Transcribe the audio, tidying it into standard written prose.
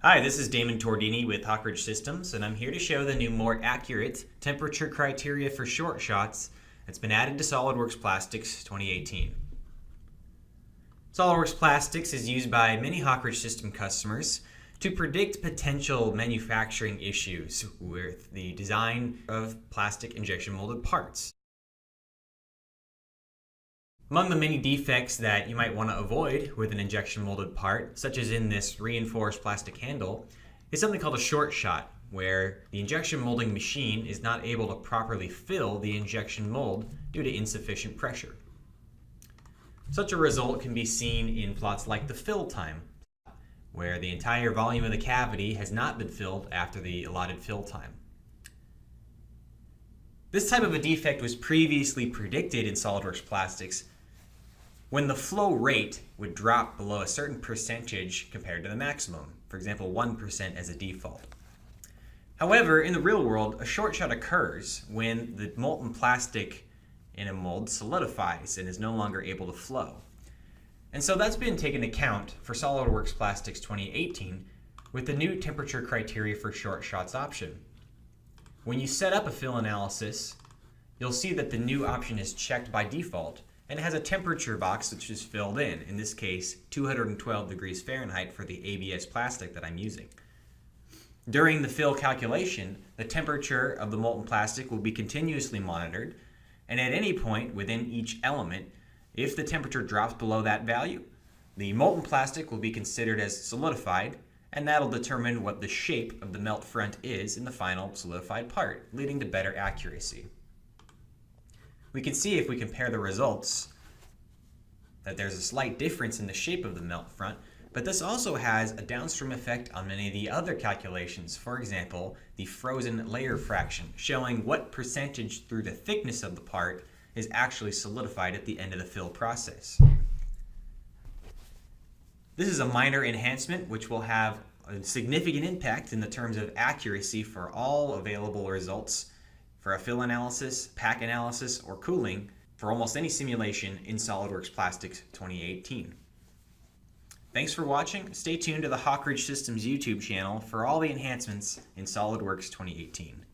Hi, this is Damon Tordini with Hawkridge Systems, and I'm here to show the new, more accurate temperature criteria for short shots that's been added to SOLIDWORKS Plastics 2018. SOLIDWORKS Plastics is used by many Hawkridge System customers to predict potential manufacturing issues with the design of plastic injection molded parts. Among the many defects that you might want to avoid with an injection molded part, such as in this reinforced plastic handle, is something called a short shot, where the injection molding machine is not able to properly fill the injection mold due to insufficient pressure. Such a result can be seen in plots like the fill time, where the entire volume of the cavity has not been filled after the allotted fill time. This type of a defect was previously predicted in SOLIDWORKS Plastics when the flow rate would drop below a certain percentage compared to the maximum, for example 1% as a default. However, in the real world, a short shot occurs when the molten plastic in a mold solidifies and is no longer able to flow. And so that's been taken into account for SOLIDWORKS Plastics 2018 with the new temperature criteria for short shots option. When you set up a fill analysis, you'll see that the new option is checked by default, and it has a temperature box which is filled in this case 212 degrees Fahrenheit for the ABS plastic that I'm using. During the fill calculation, the temperature of the molten plastic will be continuously monitored, and at any point within each element, if the temperature drops below that value, the molten plastic will be considered as solidified, and that'll determine what the shape of the melt front is in the final solidified part, leading to better accuracy. We can see if we compare the results that there's a slight difference in the shape of the melt front, but this also has a downstream effect on many of the other calculations. For example, the frozen layer fraction, showing what percentage through the thickness of the part is actually solidified at the end of the fill process. This is a minor enhancement which will have a significant impact in the terms of accuracy for all available results for a fill analysis, pack analysis, or cooling for almost any simulation in SOLIDWORKS Plastics 2018. Thanks for watching. Stay tuned to the Hawkridge Systems YouTube channel for all the enhancements in SOLIDWORKS 2018.